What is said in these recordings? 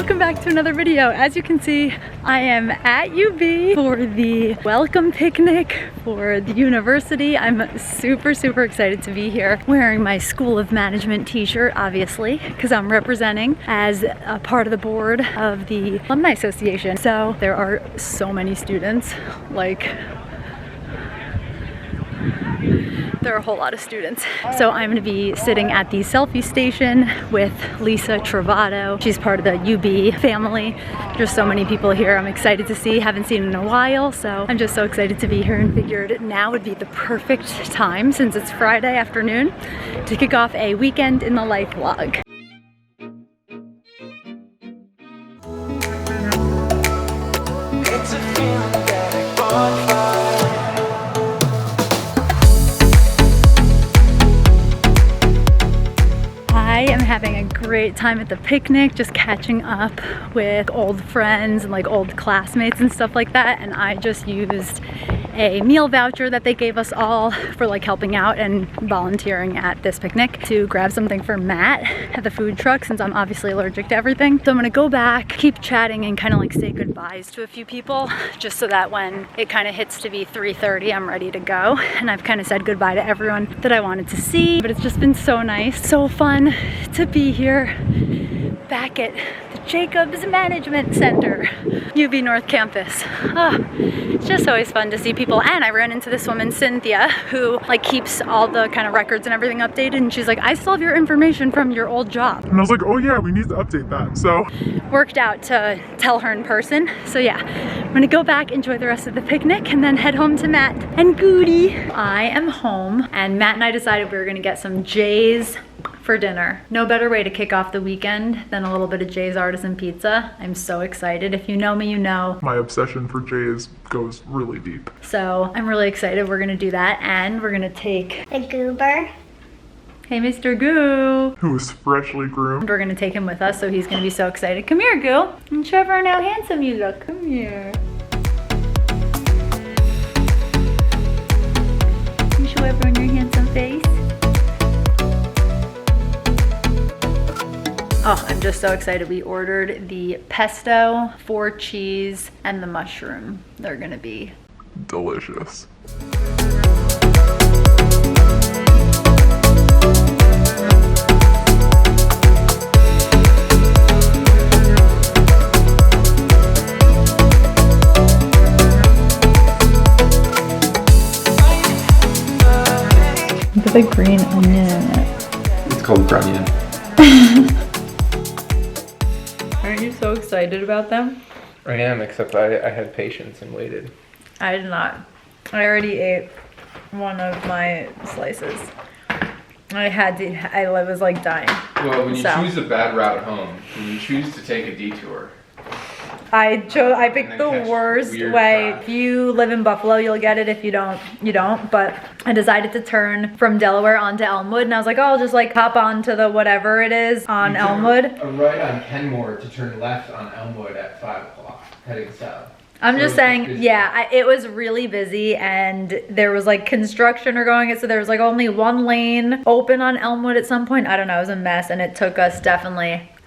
welcome back to another video. As you can see, I am at UB for the welcome picnic for the university. I'm super excited to be here wearing my School of Management t-shirt, obviously, because I'm representing as a part of the board of the Alumni Association. So there are so many students, like there are a whole lot of students. So I'm gonna be sitting at the selfie station with Lisa Travato. She's part of the UB family. There's so many people here I'm excited to see, haven't seen in a while, so I'm just so excited to be here and figured now would be the perfect time, since it's Friday afternoon, to kick off a weekend in the life vlog. It's a feeling that I bonfire. I am having a great time at the picnic, just catching up with old friends and like old classmates and stuff like that. And I just used a meal voucher that they gave us all for like helping out and volunteering at this picnic to grab something for Matt at the food truck, since I'm obviously allergic to everything. So I'm gonna go back, keep chatting, and kind of like say goodbyes to a few people, just so that when it kind of hits to be 3:30, I'm ready to go. And I've kind of said goodbye to everyone that I wanted to see, but it's just been so nice, so fun to be here back at the Jacobs Management Center, UB North Campus. It's just always fun to see people. And I ran into this woman, Cynthia, who like keeps all the kind of records and everything updated, and she's like, I still have your information from your old job. And I was like, oh yeah, we need to update that. So worked out to tell her in person. So yeah, I'm gonna go back, enjoy the rest of the picnic, and then head home to Matt and Goody. I am home, and Matt and I decided we were gonna get some Jay's for dinner. No better way to kick off the weekend than a little bit of Jay's Artisan pizza. I'm so excited. If you know me, you know my obsession for Jay's goes really deep. So I'm really excited. We're gonna do that, and we're gonna take the goober. Hey, Mr. Goo. Who is freshly groomed. We're gonna take him with us, so he's gonna be so excited. Come here, Goo. And Trevor, how handsome you look. Come here. Can you show everyone your handsome face? Oh, I'm just so excited. We ordered the pesto, 4 cheese, and the mushroom. They're gonna be delicious. Look at the green onion. It's called grunion. Aren't you so excited about them? I am, except I had patience and waited. I did not. I already ate one of my slices. I was like dying. Well, when you choose a bad route home, when you choose to take a detour. I picked the worst way. If you live in Buffalo, you'll get it. If you don't, you don't. But I decided to turn from Delaware onto Elmwood, and I was like, oh, I'll just like hop onto the whatever it is on Elmwood. A right on Kenmore to turn left on Elmwood at 5 o'clock, heading south. I'm just saying, yeah, it was really busy, and there was like construction or going, so there was like only one lane open on Elmwood at some point. I don't know, it was a mess, and it took us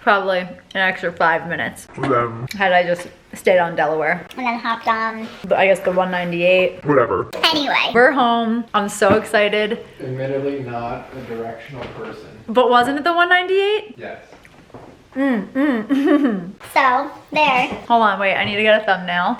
probably an extra 5 minutes had I just stayed on Delaware. And then hopped on, I guess, the 198. Whatever. Anyway. We're home. I'm so excited. Admittedly not a directional person. But wasn't it the 198? Yes. So, there. Hold on, wait, I need to get a thumbnail.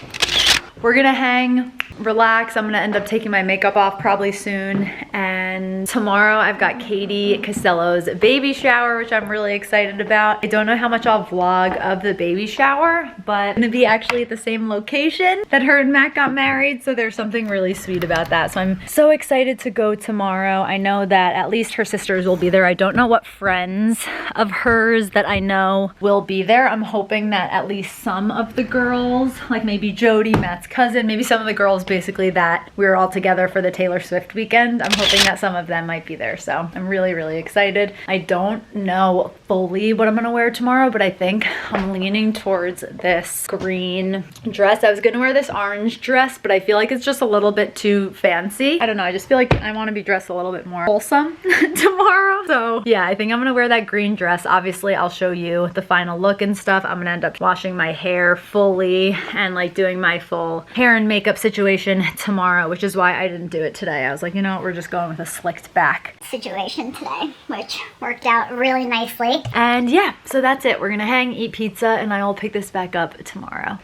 We're gonna hang, relax. I'm gonna end up taking my makeup off probably soon. And tomorrow I've got Katie Costello's baby shower, which I'm really excited about. I don't know how much I'll vlog of the baby shower, but I'm gonna be actually at the same location that her and Matt got married. So there's something really sweet about that. So I'm so excited to go tomorrow. I know that at least her sisters will be there. I don't know what friends of hers that I know will be there. I'm hoping that at least some of the girls, like maybe Jody, Matt's cousin, maybe some of the girls girls basically that we were all together for the Taylor Swift weekend. I'm hoping that some of them might be there, so I'm really, really excited. I don't know fully what I'm gonna wear tomorrow, but I think I'm leaning towards this green dress. I was gonna wear this orange dress, but I feel like it's just a little bit too fancy. I don't know, I just feel like I wanna be dressed a little bit more wholesome tomorrow. So yeah, I think I'm gonna wear that green dress. Obviously, I'll show you the final look and stuff. I'm gonna end up washing my hair fully and like doing my full hair and makeup situation tomorrow, which is why I didn't do it today. I was like, you know what, we're just going with a slicked back situation today, which worked out really nicely. And yeah, so that's it. We're gonna hang, eat pizza, and I will pick this back up tomorrow.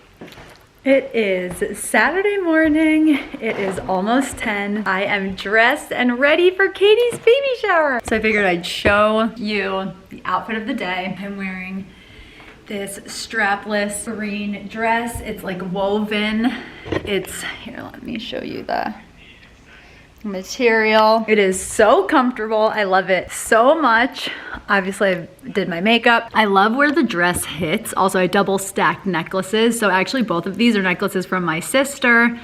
It is Saturday morning. It is almost 10. I am dressed and ready for Katie's baby shower. So I figured I'd show you the outfit of the day. I'm wearing this strapless green dress. It's like woven. It's, here, let me show you the material. It is so comfortable. I love it so much. Obviously, I did my makeup. I love where the dress hits. Also, I double stacked necklaces. So actually, both of these are necklaces from my sister.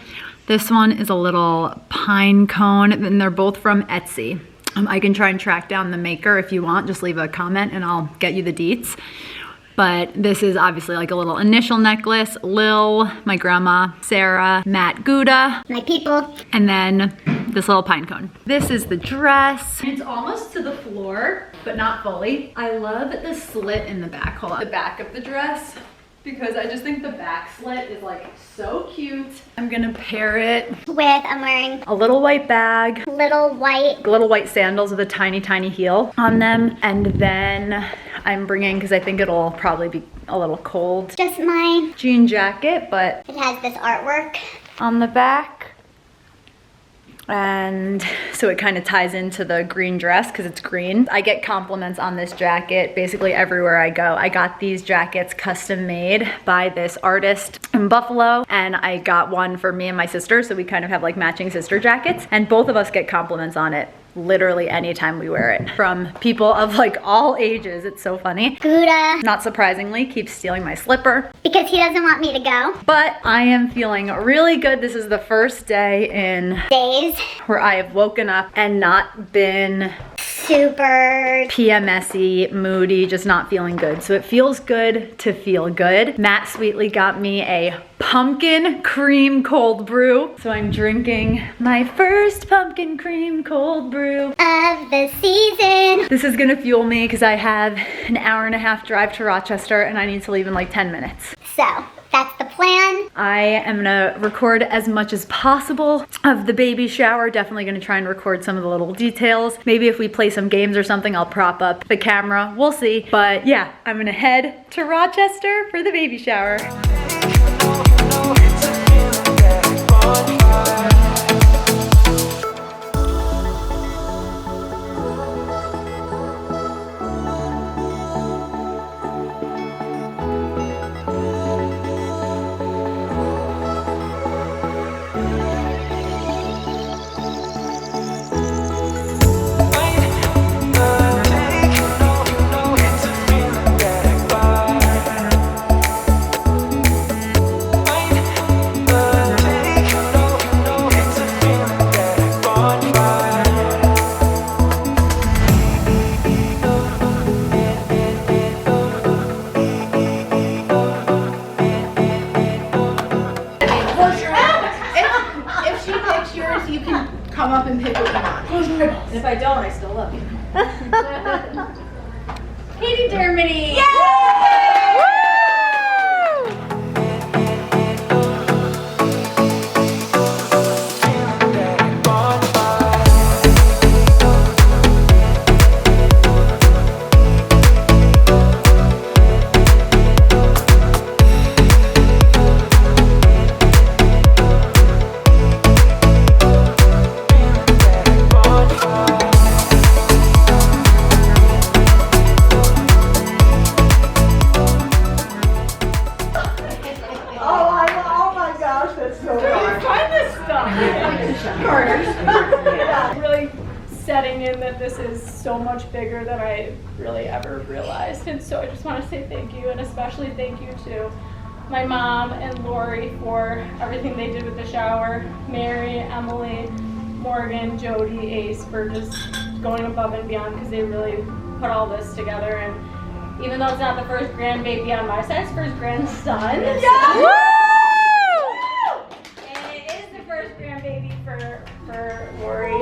This one is a little pine cone, and they're both from Etsy. I can try and track down the maker if you want. Just leave a comment and I'll get you the deets. But this is obviously like a little initial necklace. Lil, my grandma, Sarah, Matt Gouda, My people. and then this little pine cone. This is the dress. It's almost to the floor, but not fully. I love the slit in the back. Hold on. The back of the dress, because I just think the back slit is like so cute. I'm gonna pair it I'm wearing a little white bag, little white sandals with a tiny, tiny heel on them. And then I'm bringing, because I think it'll probably be a little cold, just my, jean jacket, but it has this artwork. on the back. And so it kind of ties into the green dress because it's green. I get compliments on this jacket basically everywhere I go. I got these jackets custom made by this artist in Buffalo, and I got one for me and my sister, so we kind of have like matching sister jackets, and both of us get compliments on it literally anytime we wear it from people of like all ages. It's so funny. Gouda, Not surprisingly, keeps stealing my slipper, because he doesn't want me to go. but I am feeling really good. This is the first day in Days, where I have woken up and not been super PMS-y, moody, just not feeling good. So it feels good to feel good. Matt sweetly got me a pumpkin cream cold brew. So I'm drinking my first pumpkin cream cold brew of the season. This is gonna fuel me because I have an hour-and-a-half drive to Rochester and I need to leave in like 10 minutes. So that's the plan. I am gonna record as much as possible of the baby shower. Definitely gonna try and record some of the little details. Maybe if we play some games or something, I'll prop up the camera. We'll see. But yeah, I'm gonna head to Rochester for the baby shower. Come up and pick what you want. And if I don't, I still love you. Katie Dermody! Yay! Really setting in that this is so much bigger than I really ever realized, and so I just want to say thank you, and especially thank you to my mom and Lori for everything they did with the shower. Mary, Emily, Morgan, Jody, Ace for just going above and beyond because they really put all this together. And even though it's not the first grandbaby on my side, it's first grandson. Yeah! Woo! And it is the first grandbaby for Lori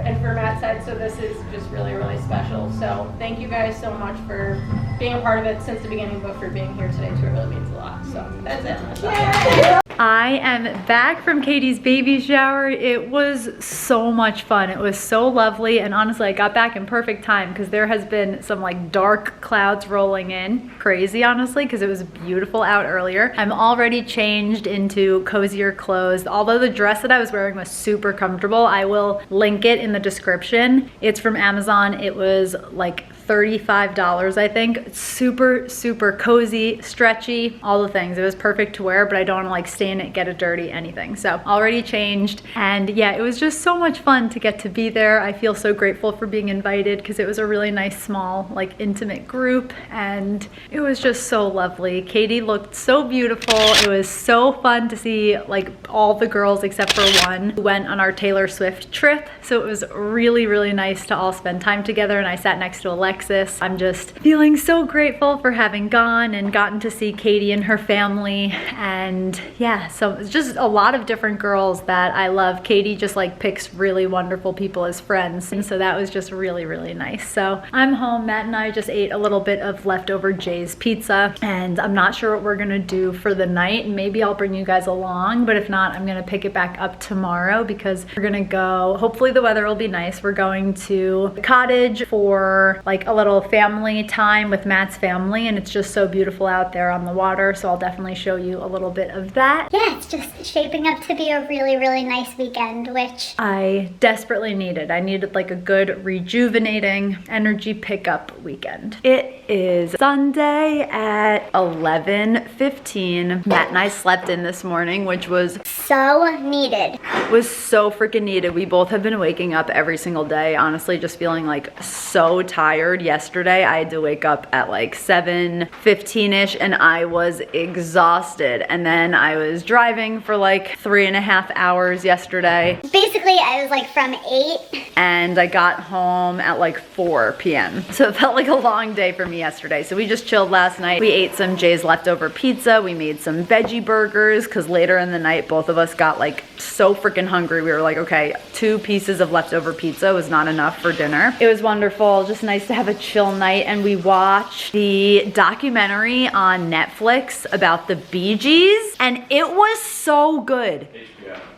and for Matt's side, so this is just really, really special. So thank you guys so much for being a part of it since the beginning, but for being here today too. It really means a lot. So that's it. I am back from Katie's baby shower. It was so much fun. It was so lovely, and honestly I got back in perfect time because there has been some like dark clouds rolling in. Crazy honestly, because it was beautiful out earlier. I'm already changed into cozier clothes. Although the dress that I was wearing was super comfortable, I will link it in the description. It's from Amazon. It was like $35, I think. It's super, super cozy, stretchy, all the things. It was perfect to wear, but I don't want to like stain it, get it dirty, anything. So already changed. And yeah, it was just so much fun to get to be there. I feel so grateful for being invited because it was a really nice, small, like intimate group. And it was just so lovely. Katie looked so beautiful. It was so fun to see like all the girls except for one who went on our Taylor Swift trip. So it was really, really nice to all spend time together. And I sat next to Alexis. I'm just feeling so grateful for having gone and gotten to see Katie and her family. And yeah, so it's just a lot of different girls that I love. Katie just like picks really wonderful people as friends. And so that was just really, really nice. So I'm home. Matt and I just ate a little bit of leftover Jay's pizza, and I'm not sure what we're gonna do for the night. Maybe I'll bring you guys along, but if not, I'm gonna pick it back up tomorrow because we're gonna go, hopefully the weather will be nice. We're going to the cottage for like a little family time with Matt's family, and it's just so beautiful out there on the water, so I'll definitely show you a little bit of that. Yeah, it's just shaping up to be a really, really nice weekend, which I desperately needed. I needed like a good rejuvenating energy pickup weekend. It is Sunday at 11:15. Matt and I slept in this morning, which was so needed. Was so freaking needed. We both have been waking up every single day, honestly, just feeling like so tired. Yesterday I had to wake up at like 7:15ish and I was exhausted, and then I was driving for like 3.5 hours yesterday. Basically I was like from 8 and I got home at like 4 p.m. So it felt like a long day for me yesterday. So we just chilled last night. We ate some Jay's leftover pizza. We made some veggie burgers because later in the night both of us got like so freaking hungry. We were like, okay, 2 pieces of leftover pizza was not enough for dinner. It was wonderful, just nice to have a chill night. And we watched the documentary on Netflix about the Bee Gees, and it was so good.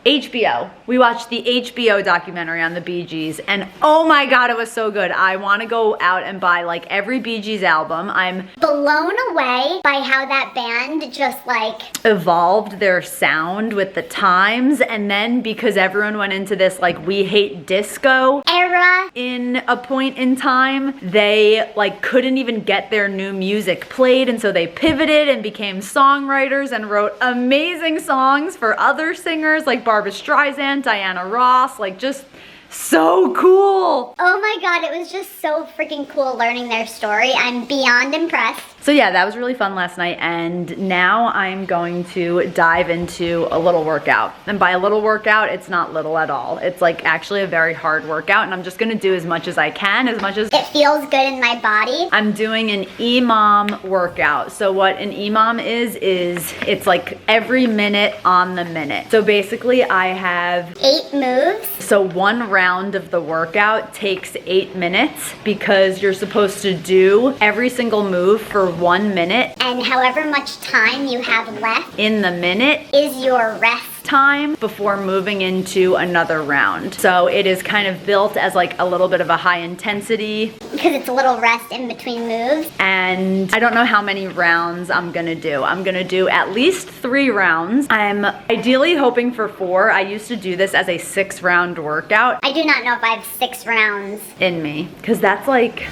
HBO. We watched the HBO documentary on the Bee Gees, and oh my god, it was so good. I want to go out and buy like every Bee Gees album. I'm blown away by how that band just like evolved their sound with the times, and then because everyone went into this like we hate disco era in a point in time, they like couldn't even get their new music played, and so they pivoted and became songwriters and wrote amazing songs for other singers like Barbra Streisand, Diana Ross, like just so cool. Oh my god, it was just so freaking cool learning their story. I'm beyond impressed. So yeah, that was really fun last night, and now I'm going to dive into a little workout. And by a little workout, it's not little at all. It's like actually a very hard workout, and I'm just gonna do as much as I can, as much as it feels good in my body. I'm doing an EMOM workout. So what an EMOM is it's like every minute on the minute. So basically I have 8 moves. So one round of the workout takes 8 minutes because you're supposed to do every single move for 1 minute. And however much time you have left in the minute is your rest time before moving into another round. So it is kind of built as like a little bit of a high intensity. Because it's a little rest in between moves. And I don't know how many rounds I'm gonna do. I'm gonna do at least 3 rounds. I'm ideally hoping for 4. I used to do this as a 6-round workout. I do not know if I have 6 rounds in me, because that's like,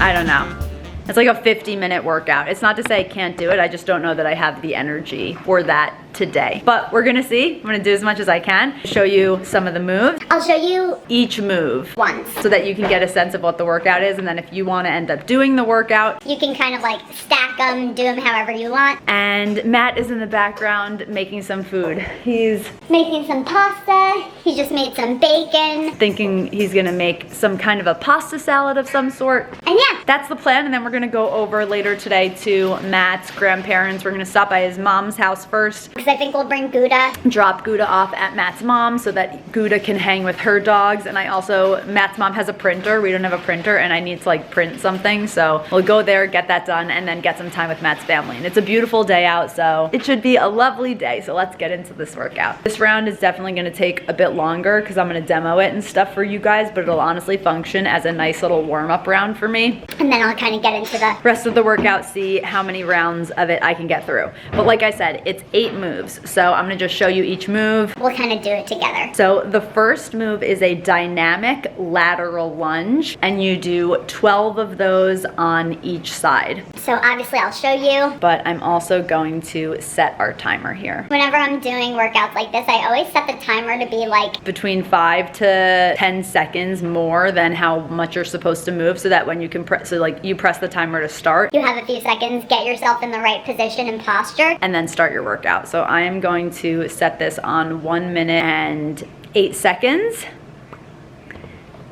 I don't know. It's like a 50-minute workout. It's not to say I can't do it, I just don't know that I have the energy for that today. But we're gonna see. I'm gonna do as much as I can. Show you some of the moves. I'll show you Each move. once. So that you can get a sense of what the workout is, and then if you want to end up doing the workout. You can kind of like stack them, do them however you want. And Matt is in the background making some food. He's Making some pasta. He just made some bacon. thinking he's gonna make some kind of a pasta salad of some sort. And yeah, That's the plan, and then we're gonna go over later today to Matt's grandparents. We're gonna stop by his mom's house first, because I think we'll bring Gouda. drop Gouda off at Matt's mom so that Gouda can hang with her dogs. And Matt's mom has a printer. We don't have a printer, and I need to like print something. So we'll go there, get that done, and then get some time with Matt's family. And it's a beautiful day out, so it should be a lovely day. So let's get into this workout. This round is definitely gonna take a bit longer because I'm gonna demo it and stuff for you guys, but it'll honestly function as a nice little warm-up round for me. And then I'll kind of get into the Rest of the workout, see how many rounds of it I can get through. But like I said, it's 8 moves. So I'm gonna just show you each move. we'll kind of do it together. So the first move is a dynamic lateral lunge, and you do 12 of those on each side. So obviously I'll show you. But I'm also going to set our timer here. Whenever I'm doing workouts like this, I always set the timer to be like, Between 5 to 10 seconds more than how much you're supposed to move, so that when you can press, so like you press the timer to start you have a few seconds, get yourself in the right position and posture. and then start your workout. So I am going to set this on 1 minute and 8 seconds.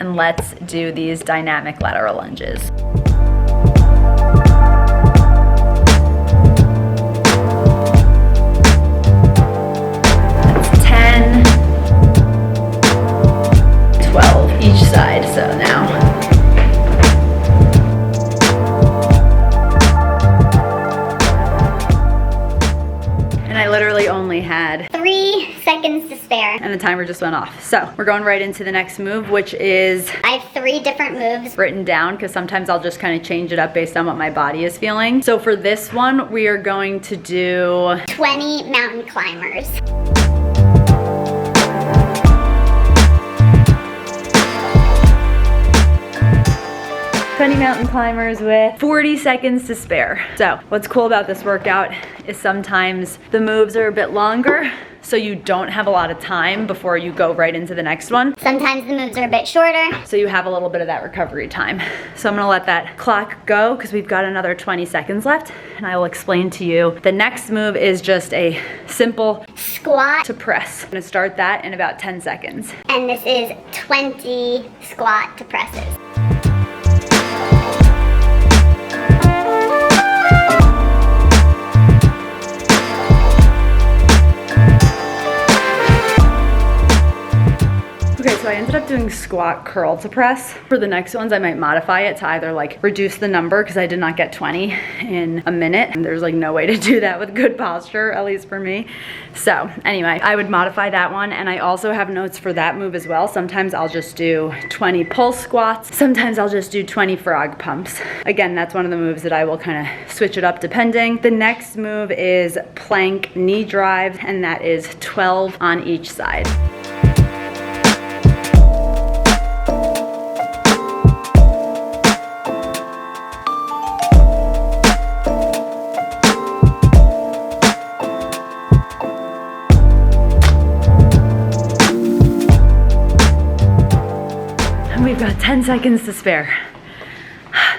And let's do these dynamic lateral lunges. That's 10, 12 each side, so now. And I literally only had 3 seconds to spare. and the timer just went off. So we're going right into the next move, which is I have 3 different moves. written down because sometimes I'll just kind of change it up based on what my body is feeling. So for this one, we are going to do 20 mountain climbers. mountain climbers with 40 seconds to spare. So what's cool about this workout is sometimes the moves are a bit longer, so you don't have a lot of time before you go right into the next one. Sometimes the moves are a bit shorter. So you have a little bit of that recovery time. So I'm gonna let that clock go because we've got another 20 seconds left, and I will explain to you. The next move is just a simple Squat, to press. I'm gonna start that in about 10 seconds. and this is 20 squat to presses. Okay, so I ended up doing squat curl to press. For the next ones, I might modify it to either like reduce the number because I did not get 20 in a minute. And there's like no way to do that with good posture, at least for me. So anyway, I would modify that one. And I also have notes for that move as well. Sometimes I'll just do 20 pull squats. Sometimes I'll just do 20 frog pumps. Again, that's one of the moves that I will kind of switch it up depending. The next move is plank knee drive, and that is 12 on each side. We've got 10 seconds to spare.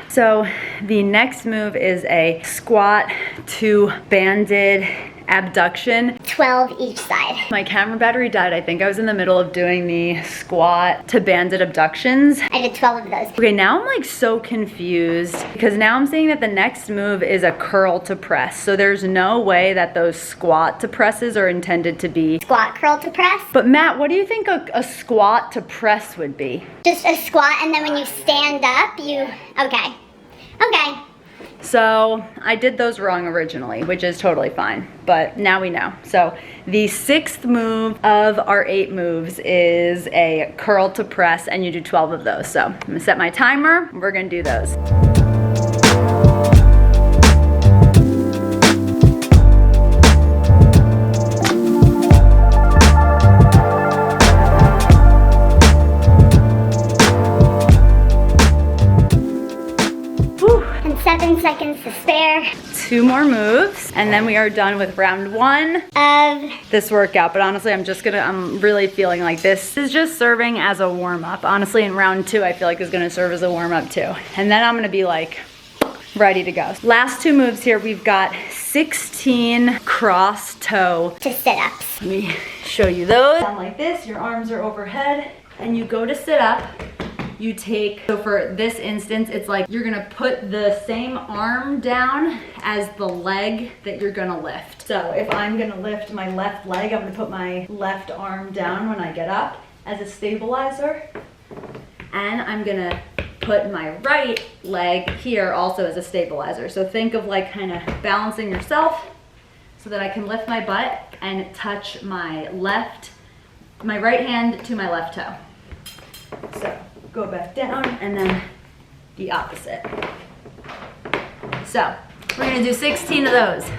So the next move is a squat to banded abduction. 12 each side. My camera battery died. I think I was in the middle of doing the squat to banded abductions. I did 12 of those. Okay, now I'm like so confused because now I'm seeing that the next move is a curl to press. So there's no way that those squat to presses are intended to be. Squat curl to press. But Matt, what do you think a squat to press would be? Just a squat, and then when you stand up, okay. Okay. So I did those wrong originally, which is totally fine, but now we know. So the 6th move of our 8 moves is a curl to press, and you do 12 of those. So I'm gonna set my timer, we're gonna do those. And 7 seconds to spare. 2 more moves, and then we are done with round 1 Of this workout. But honestly, I'm really feeling like this is just serving as a warm-up. Honestly, in round 2, I feel like is gonna serve as a warm-up too. And then I'm gonna be like ready to go. Last 2 moves here, we've got 16 cross toe to sit-ups. Let me show you those. Down like this, your arms are overhead, and you go to sit up. You take, so for this instance, it's like you're gonna put the same arm down as the leg that you're gonna lift. So if I'm gonna lift my left leg, I'm gonna put my left arm down when I get up as a stabilizer. And I'm gonna put my right leg here also as a stabilizer. So think of like kind of balancing yourself so that I can lift my butt and touch my right hand to my left toe. So go back down and then the opposite. So we're gonna do 16 of those.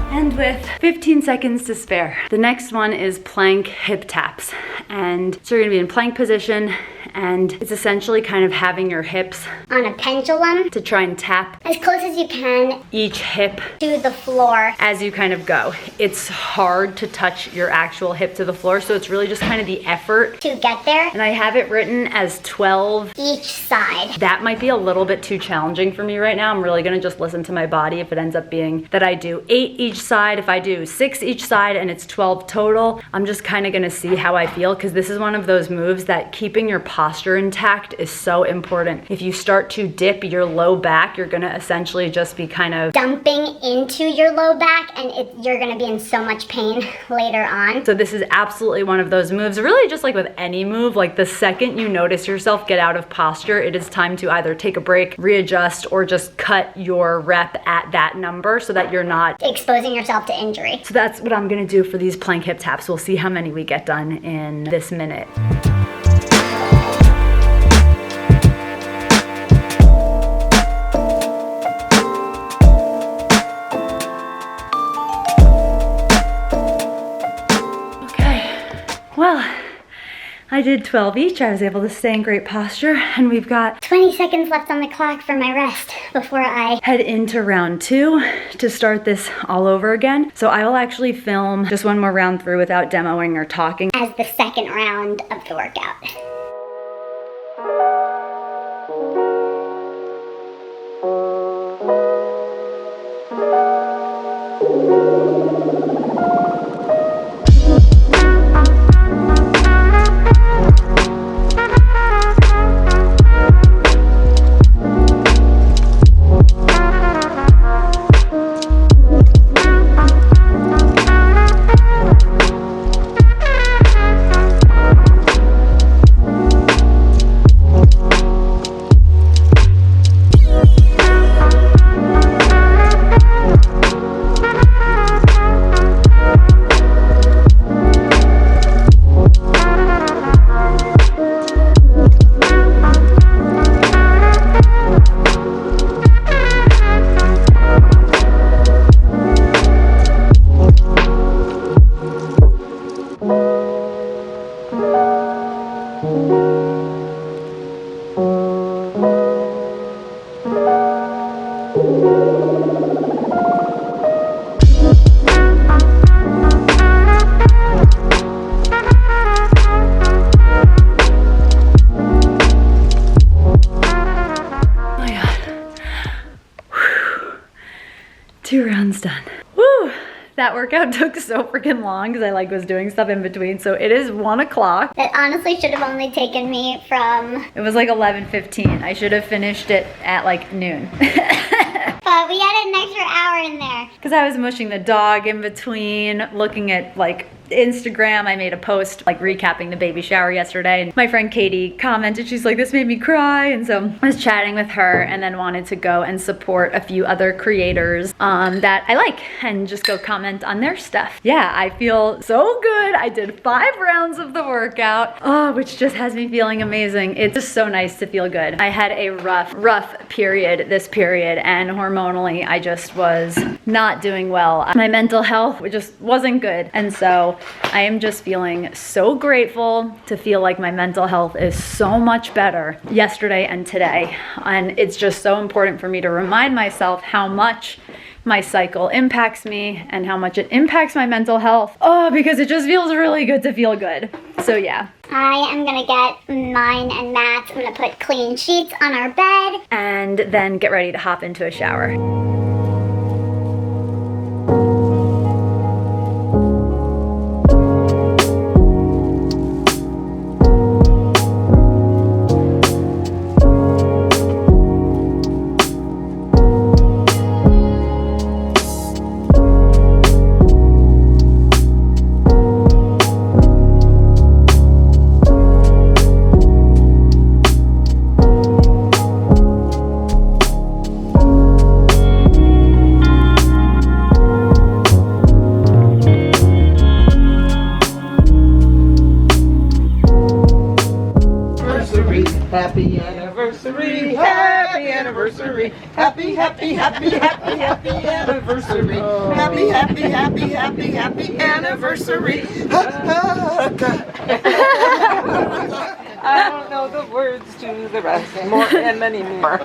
And with 15 seconds to spare, the next one is plank hip taps. And so you're gonna be in plank position, and it's essentially kind of having your hips On a pendulum, to try and tap as close as you can each hip to the floor. as you kind of go. It's hard to touch your actual hip to the floor, so it's really just kind of the effort. To get there, And I have it written as 12. each side. That might be a little bit too challenging for me right now. I'm really gonna just listen to my body. If it ends up being that I do 8 each side, if I do 6 each side and it's 12 total, I'm just kind of gonna see how I feel, because this is one of those moves that keeping your posture intact is so important. If you start to dip your low back, you're gonna essentially just be kind of Dumping into your low back, and you're gonna be in so much pain later on. So this is absolutely one of those moves, really just like with any move, like the second you notice yourself get out of posture, it is time to either take a break, readjust, or just cut your rep at that number so that you're not. Exposing yourself to injury. So that's what I'm gonna do for these plank hip taps. We'll see how many we get done in this minute. Well, I did 12 each. I was able to stay in great posture, and we've got 20 seconds left on the clock for my rest before I head into round 2 to start this all over again. So I will actually film just one more round through without demoing or talking. as the second round of the workout. Done. Woo! That workout took so freaking long because I was doing stuff in between. So it is 1 o'clock. That honestly should have only taken me from... It was like 11:15. I should have finished it at like noon. But we had an extra hour in there. Because I was mushing the dog in between, looking at like Instagram, I made a post like recapping the baby shower yesterday, and my friend Katie commented, she's like, this made me cry. And so I was chatting with her and then wanted to go and support a few other creators that I like and just go comment on their stuff. Yeah, I feel so good. I did 5 rounds of the workout, which just has me feeling amazing. It's just so nice to feel good. I had a rough period this period, and hormonally I just was not doing well. My mental health just wasn't good, and so I am just feeling so grateful to feel like my mental health is so much better yesterday and today. And it's just so important for me to remind myself how much my cycle impacts me and how much it impacts my mental health. Because it just feels really good to feel good. So yeah. I am gonna get mine and Matt's. I'm gonna put clean sheets on our bed. And then get ready to hop into a shower. Happy anniversary, happy anniversary, happy, happy, happy, happy, happy anniversary, happy, happy, happy, happy, happy anniversary. I don't know the words to the rest, more and many more.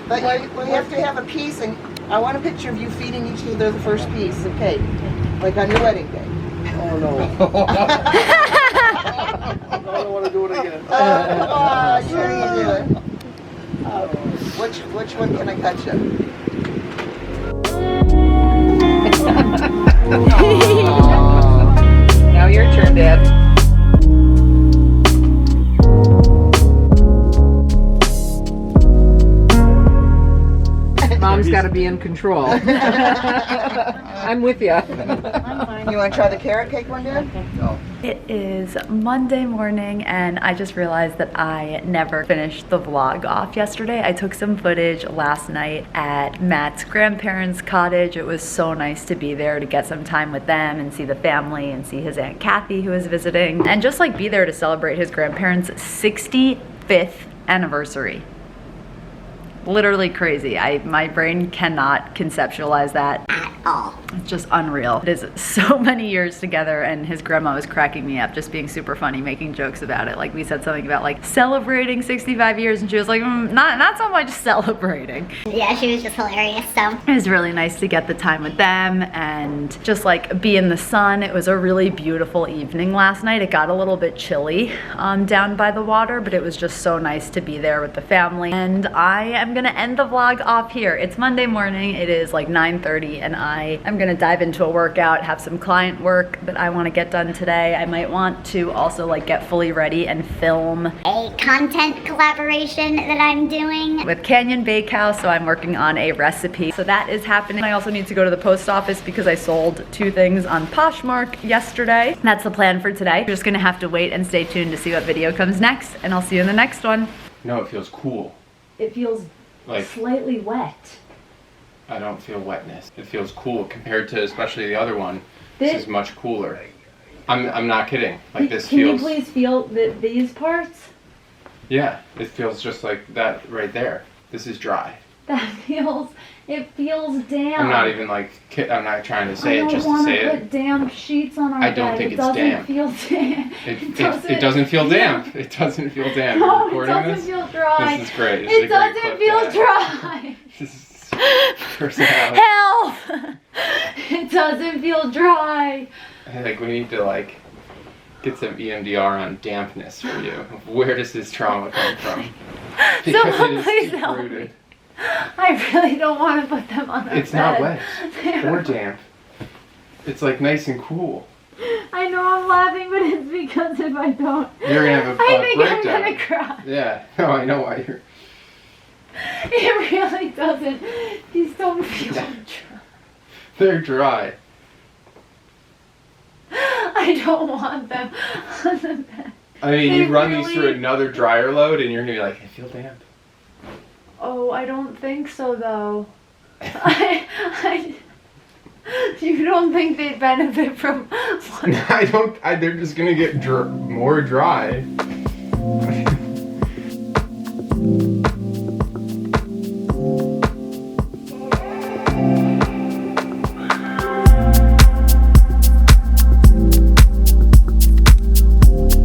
But you have to have a piece, and I want a picture of you feeding each other the first piece of cake, like on your wedding day. Oh no. I don't want to do it again. You do it. Which one can I cut you? Now your turn, Dad. Mom's got to be in control. I'm with you. You want to try the carrot cake one, Dad? No. It is Monday morning, and I just realized that I never finished the vlog off yesterday. I took some footage last night at Matt's grandparents' cottage. It was so nice to be there to get some time with them and see the family and see his Aunt Kathy, who was visiting, and just like be there to celebrate his grandparents' 65th anniversary. Literally crazy. My brain cannot conceptualize that At all. It's just unreal. It is so many years together, and his grandma was cracking me up, just being super funny, making jokes about it. Like we said something about like celebrating 65 years, and she was like, not so much celebrating. Yeah, she was just hilarious, so. It was really nice to get the time with them and just like be in the sun. It was a really beautiful evening last night. It got a little bit chilly down by the water, but it was just so nice to be there with the family. And I am gonna end the vlog off here. It's Monday morning. It is like 9:30, and I am gonna dive into a workout, have some client work that I want to get done today. I might want to also like get fully ready and film A content collaboration that I'm doing with Canyon Bakehouse, so I'm working on a recipe. So that is happening. I also need to go to the post office because I sold 2 things on Poshmark yesterday. That's the plan for today. You're just gonna have to wait and stay tuned to see what video comes next, and I'll see you in the next one. No, it feels cool. It feels Like, slightly wet. I don't feel wetness. It feels cool compared to especially the other one. This is much cooler. I'm not kidding. Like this Can feels. you please feel these parts? Yeah, it feels just like that right there. This is dry. It feels damp. I'm not even like, I'm not trying to say it just to say I don't want to it. put damp sheets on our bed. I don't think it's damp. It doesn't feel damp. It doesn't feel damp. It doesn't feel damp. No, You're it recording doesn't this? feel dry. This is great. This It is a great doesn't clip feel to have. dry. This is personality. Help! It doesn't feel dry. Like we need to like get some EMDR on dampness for you. Where does this trauma come from? Because Someone it please is help me. deep-rooted. I really don't want to put them on the It's bed. not wet or damp. It's like nice and cool. I know I'm laughing, but it's because if I don't, You're gonna have a I think I'm breakdown. gonna cry. Yeah. No, I know why you're. It really doesn't. These don't feel dry. They're dry. I don't want them on the bed. I mean, They you run these really- through another dryer load and you're gonna be like, I feel damp. Oh, I don't think so though. You don't think they'd benefit from I don't, they're just gonna get more dry. I